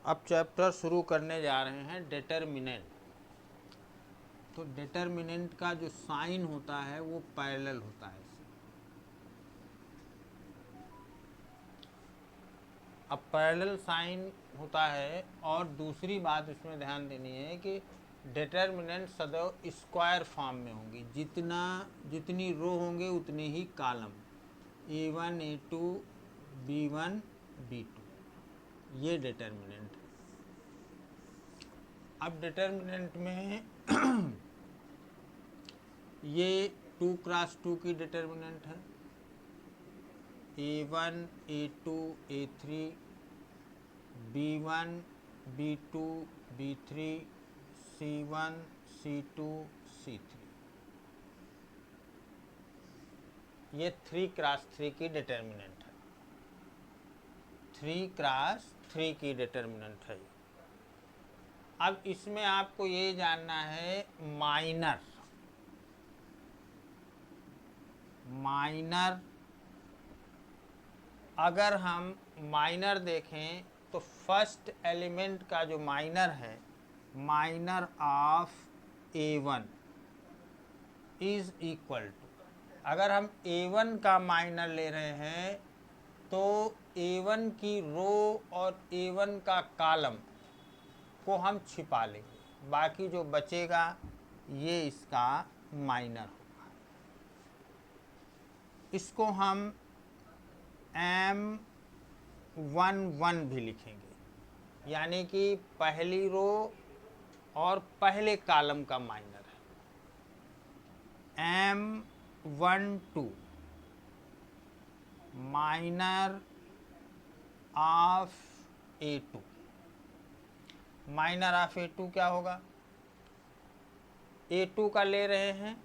अब चैप्टर शुरू करने जा रहे हैं डिटर्मिनेंट। तो डिटर्मिनेंट का जो साइन होता है वो पैरेलल होता है। अब पैरेलल साइन होता है, और दूसरी बात इसमें ध्यान देनी है कि डिटर्मिनेंट सदैव स्क्वायर फॉर्म में होंगी। जितनी रो होंगे उतने ही column, A1 A2 B1 B2, ये डिटर्मिनेंट है। अब डिटर्मिनेंट में ये 2x2 की डिटर्मिनेंट है, A1 A2 A3 B1 B2 B3 C1 C2 C3, ये 3x3 की डिटर्मिनेंट है। 3x3 की डिटर्मिनेंट है। अब इसमें आपको ये जानना है माइनर। अगर हम माइनर देखें तो फर्स्ट एलिमेंट का जो माइनर है, minor of A1 is equal to, अगर हम A1 का माइनर ले रहे हैं तो A1 की रो और A1 का कॉलम को हम छिपा लेंगे, बाकी जो बचेगा ये इसका माइनर होगा। इसको हम M11 भी लिखेंगे, यानी कि पहली रो और पहले कॉलम का माइनर है। M12 minor of A2। Minor of A2 क्या होगा? A2 का ले रहे हैं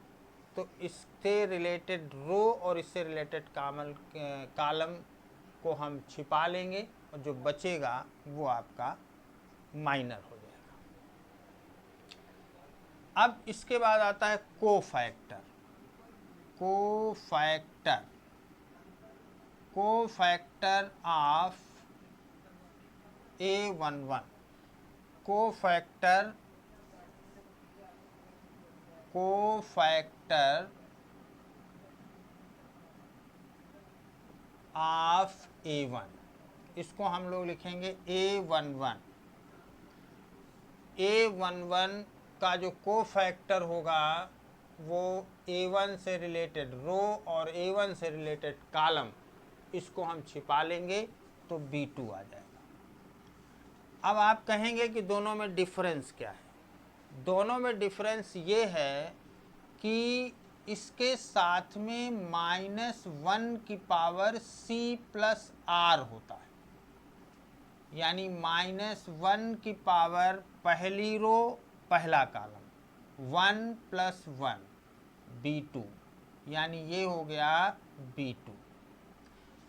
तो इससे रिलेटेड रो और इससे रिलेटेड कॉलम को हम छिपा लेंगे, और जो बचेगा वो आपका माइनर हो जाएगा। अब इसके बाद आता है cofactor. Cofactor of A11, cofactor of A1, इसको हम लोग लिखेंगे A11। A11 का जो कोफैक्टर होगा वो A1 से रिलेटेड रो और A1 से रिलेटेड कॉलम, इसको हम छिपा लेंगे तो B2 आ जाएगा। अब आप कहेंगे कि दोनों में डिफरेंस क्या है? दोनों में डिफरेंस ये है कि इसके साथ में -1 की पावर C+R होता है, यानी -1 की पावर पहली रो पहला कॉलम, 1 + 1 B2, यानी ये हो गया B2।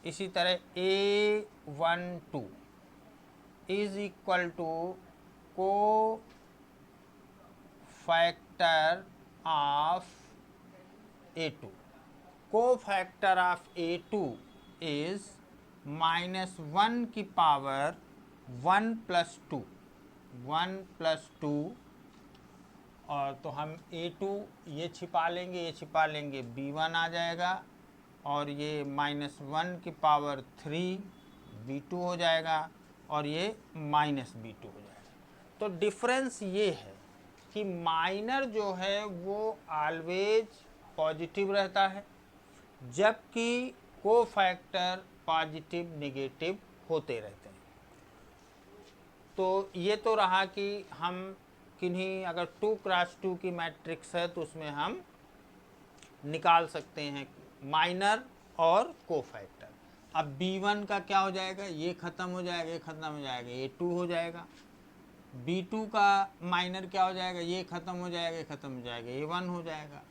इसी तरह A12 is equal to cofactor of A2। Cofactor of A2 is -1 की पावर 1 + 2, 1 + 2, और तो हम A2 ये छिपा लेंगे B1 आ जाएगा, और ये -1 की पावर 3 B2 हो जाएगा, और ये -B2 हो जाएगा। तो डिफरेंस ये है कि माइनर जो है वो ऑलवेज पॉजिटिव रहता है, जबकि कोफैक्टर पॉजिटिव नेगेटिव होते रहते हैं। तो ये तो रहा कि हम किन्हीं, अगर 2x2 की मैट्रिक्स है तो उसमें हम निकाल सकते हैं माइनर और कोफैक्टर। अब B1 का क्या हो जाएगा? ये ख़त्म हो जाएगा, ये ख़त्म हो जाएगा, A2 हो जाएगा। B2 का माइनर क्या हो जाएगा? ये ख़त्म हो जाएगा, ये ख़त्म हो जाएगा, A1 हो जाएगा।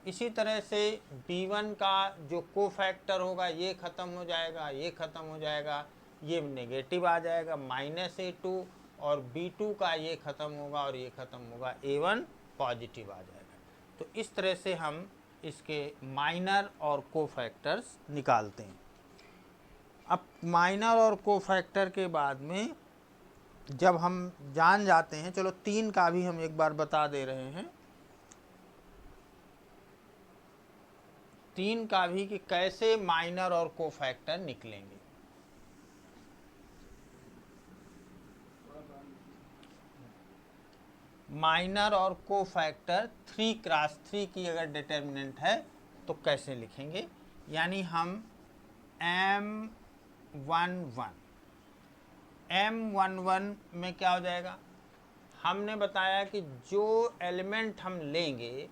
इसी तरह से B1 का जो कोफैक्टर होगा ये ख़त्म हो जाएगा, ये ख़त्म हो जाएगा, ये नेगेटिव आ जाएगा -A2, और B2 का ये ख़त्म होगा और ये ख़त्म होगा, A1 पॉजिटिव आ जाएगा। तो इस तरह से हम इसके माइनर और कोफैक्टर्स निकालते हैं। अब माइनर और कोफैक्टर के बाद में जब हम जान जाते हैं, चलो 3 का भी हम एक बार बता दे रहे हैं, 3 का भी कि कैसे माइनर और कोफैक्टर निकलेंगे। माइनर और कोफैक्टर 3x3 की अगर डिटर्मिनेंट है तो कैसे लिखेंगे, यानी हम M11 में क्या हो जाएगा, हमने बताया कि जो एलिमेंट हम लेंगे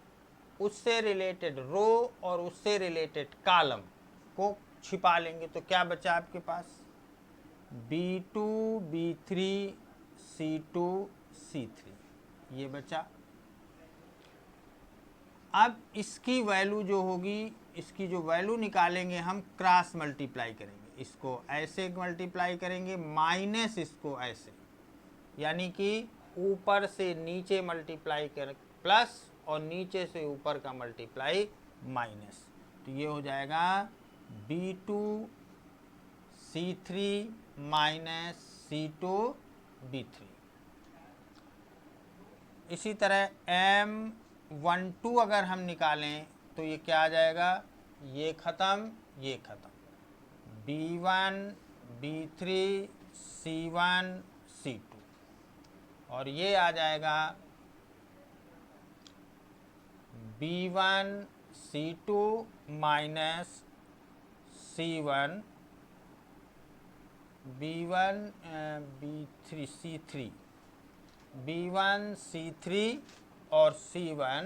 उससे रिलेटेड रो और उससे रिलेटेड कॉलम को छिपा लेंगे, तो क्या बचा आपके पास, B2 B3 C2 C3 ये बचा। अब इसकी वैल्यू जो होगी, इसकी जो वैल्यू निकालेंगे हम क्रॉस मल्टीप्लाई करेंगे, इसको ऐसे मल्टीप्लाई करेंगे माइनस इसको ऐसे, यानी कि ऊपर से नीचे मल्टीप्लाई कर प्लस और नीचे से ऊपर का मल्टीप्लाई माइनस, तो ये हो जाएगा B2 C3 minus C2 B3। इसी तरह M12 अगर हम निकालें तो ये क्या आ जाएगा, ये ख़त्म ये ख़त्म, B1 B3 C1 C2, और ये आ जाएगा B1 C2 minus C1 B1 B3 C3 B1 C3 और C1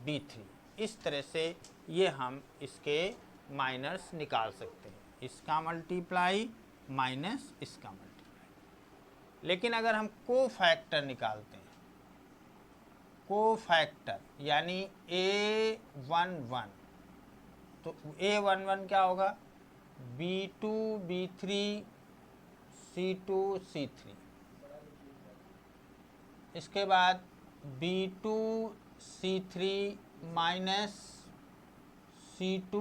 B3। इस तरह से ये हम इसके माइनस निकाल सकते हैं, इसका मल्टीप्लाई माइनस इसका मल्टीप्लाई। लेकिन अगर हम कोफैक्टर निकालते हैं, कोफैक्टर यानी A11, तो A11 क्या होगा, B2 B3 C2 C3, इसके बाद B2 C3 minus C2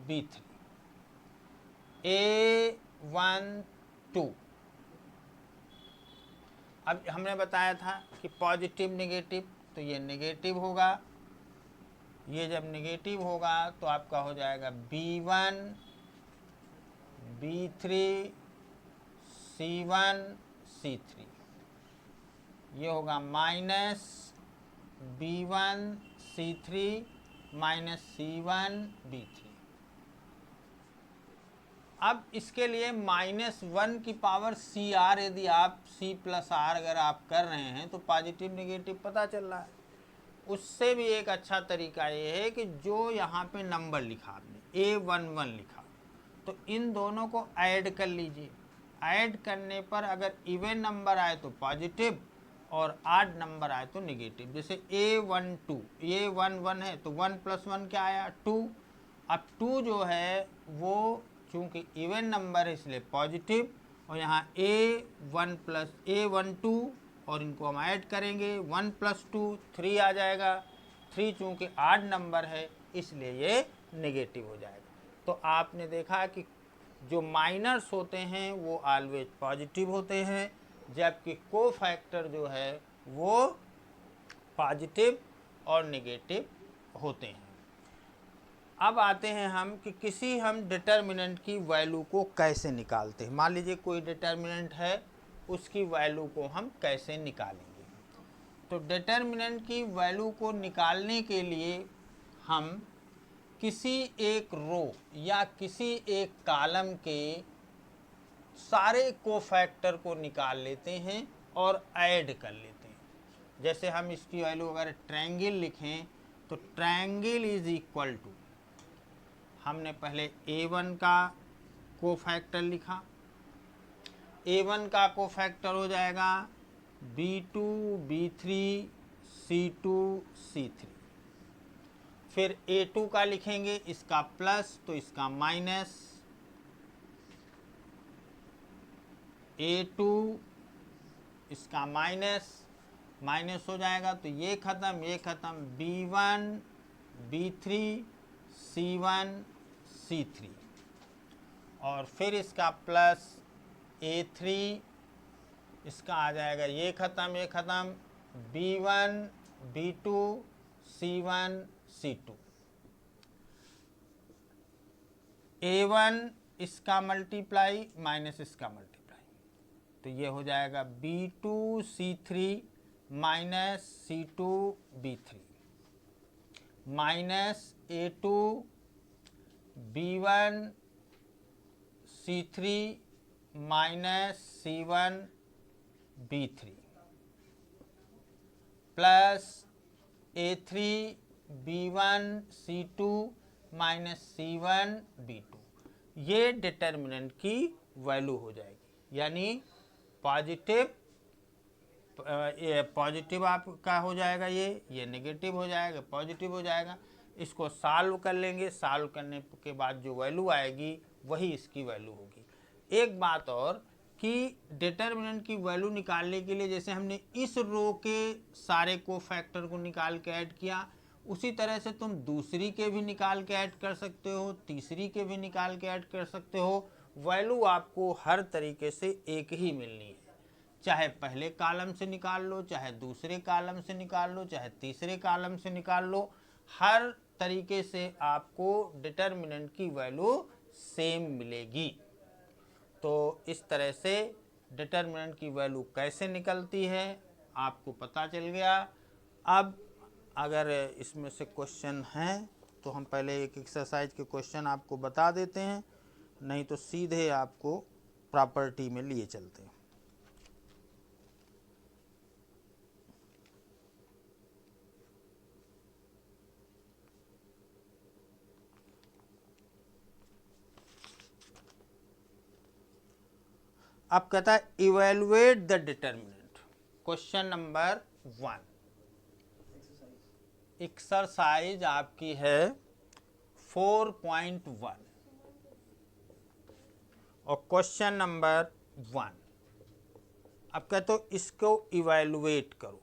B3 A12। अब हमने बताया था कि पॉजिटिव नेगेटिव, तो ये नेगेटिव होगा, ये जब नेगेटिव होगा तो आपका हो जाएगा B1 B3 C1 C3, ये होगा minus B1 C3 minus C1 B3। अब इसके लिए -1 की पावर CR, यदि आप C+R अगर आप कर रहे हैं तो पॉजिटिव नेगेटिव पता चल रहा है। उससे भी एक अच्छा तरीका ये है कि जो यहाँ पे नंबर लिखा आपने A11 लिखा, तो इन दोनों को ऐड कर लीजिए। ऐड करने पर अगर इवन नंबर आए तो पॉजिटिव और आड नंबर आए तो नेगेटिव। जैसे A12 ये 1 है तो 1 + 1 क्या आया, 2। अब 2 जो है वो चूँकि इवन नंबर है इसलिए पॉजिटिव, और यहाँ A1 + A12 और इनको हम ऐड करेंगे 1 + 2 3 आ जाएगा। 3 चूँकि आड नंबर है इसलिए ये नेगेटिव हो जाएगा। तो आपने देखा कि जो माइनर्स होते हैं वो ऑलवेज पॉजिटिव होते हैं, जबकि कोफैक्टर जो है वो पॉजिटिव और नेगेटिव होते हैं। अब आते हैं हम कि किसी हम डिटर्मिनेंट की वैल्यू को कैसे निकालते हैं। मान लीजिए कोई डिटर्मिनेंट है, उसकी वैल्यू को हम कैसे निकालेंगे। तो डिटर्मिनेंट की वैल्यू को निकालने के लिए हम किसी एक रो या किसी एक कॉलम के सारे कोफैक्टर को निकाल लेते हैं और ऐड कर लेते हैं। जैसे हम इसकी वैल्यू अगर ट्रायंगल लिखें तो ट्रायंगल इज इक्वल टू, हमने पहले A1 का कोफैक्टर लिखा, A1 का कोफैक्टर हो जाएगा B2 B3 C2 C3। फिर A2 का लिखेंगे, इसका प्लस तो इसका माइनस, A2 इसका माइनस माइनस हो जाएगा तो ये ख़त्म ये ख़त्म, B1 B3 C1 C3, और फिर इसका प्लस A3 इसका आ जाएगा ये ख़त्म, B1 B2 C1 C2, A1 इसका मल्टीप्लाई माइनस इसका मल्टीप्लाई, तो ये हो जाएगा B2 C3 minus C2 B3 minus A2 B1 C3 minus C1 B3 plus A3 B1 C2 minus C1 B2, ये डिटर्मिनेंट की वैल्यू हो जाएगी। यानी पॉजिटिव आपका हो जाएगा, ये नेगेटिव हो जाएगा, पॉजिटिव हो जाएगा। इसको सॉल्व कर लेंगे, सॉल्व करने के बाद जो वैल्यू आएगी वही इसकी वैल्यू होगी। एक बात और कि डिटर्मिनेंट की वैल्यू निकालने के लिए जैसे हमने इस रो के सारे को फैक्टर को निकाल के ऐड किया, उसी तरह से तुम दूसरी के भी निकाल के ऐड कर सकते हो, तीसरी के भी निकाल के ऐड कर सकते हो। वैल्यू आपको हर तरीके से एक ही मिलनी है, चाहे पहले कॉलम से निकाल लो, चाहे दूसरे कॉलम से निकाल लो, चाहे तीसरे कॉलम से निकाल लो, हर तरीके से आपको डिटर्मिनेंट की वैल्यू सेम मिलेगी। तो इस तरह से डिटर्मिनेंट की वैल्यू कैसे निकलती है आपको पता चल गया। अब अगर इसमें से क्वेश्चन हैं तो हम पहले एक एक्सरसाइज के क्वेश्चन आपको बता देते हैं, नहीं तो सीधे आपको प्रॉपर्टी में लिए चलते हैं। अब कहता है evaluate the determinant. Question number 1, exercise आपकी है 4.1 और क्वेश्चन नंबर 1। अब कहते हो इसको इवेलुएट करो,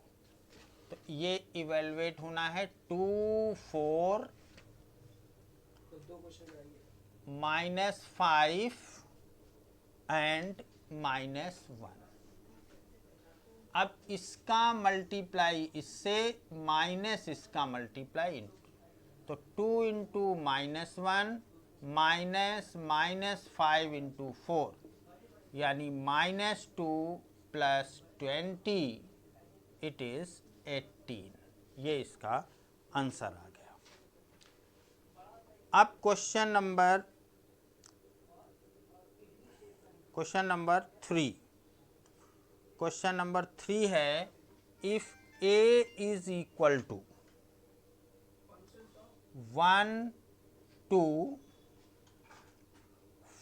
तो ये इवेलुएट होना है 2 4 -5 एंड -1। अब इसका मल्टीप्लाई इससे माइनस इसका मल्टीप्लाई इंटू, तो 2 इंटू -1 माइनस -5 इंटू 4, यानी -2 प्लस 20 इट इज 18। ये इसका आंसर आ गया। अब क्वेश्चन नंबर 3। क्वेश्चन नंबर 3 है if A is equal to 1 2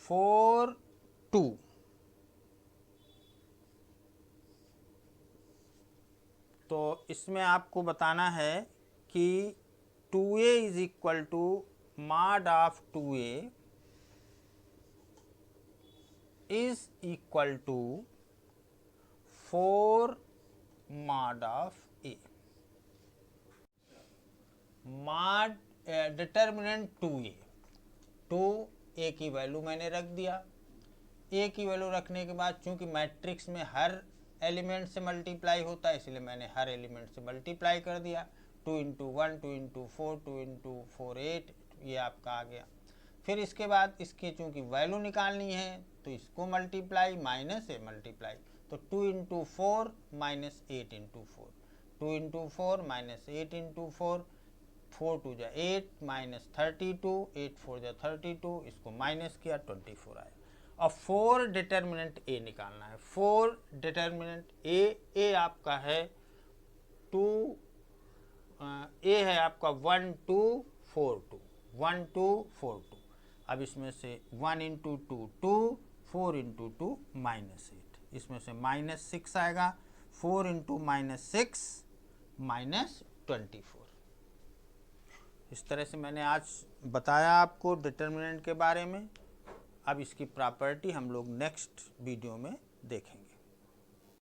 4 2, तो इसमें आपको बताना है कि 2A is equal to mod of 2A is equal to 4 mod of A। Mod determinant 2A, 2A की वैल्यू मैंने रख दिया। A की वैल्यू रखने के बाद चूंकि मैट्रिक्स में हर एलिमेंट से मल्टीप्लाई होता है, इसलिए मैंने हर एलिमेंट से मल्टीप्लाई कर दिया। 2 इंटू 1 2 इंटू 4 2 इंटू 4 8, ये आपका आ गया। फिर इसके बाद इसकी चूंकि वैल्यू निकालनी है तो इसको मल्टीप्लाई माइनस ए मल्टीप्लाई, तो 2 into 4 minus 8 into 4, 2 into 4 minus 8 into 4, 4 2 जा 8 माइनस 32, 8 4 जा 32, इसको माइनस किया 24 आया। और 4 डिटर्मिनेंट ए निकालना है। 4 डिटर्मिनेंट ए आपका है 2, ए है आपका 1 2 4 2, 1 2 4 2। अब इसमें से 1 इंटू 2 2, 4 इंटू 2 -8, इसमें से -6 आएगा। 4 इंटू -6 -24। इस तरह से मैंने आज बताया आपको डिटर्मिनेंट के बारे में। अब इसकी प्रॉपर्टी हम लोग नेक्स्ट वीडियो में देखेंगे।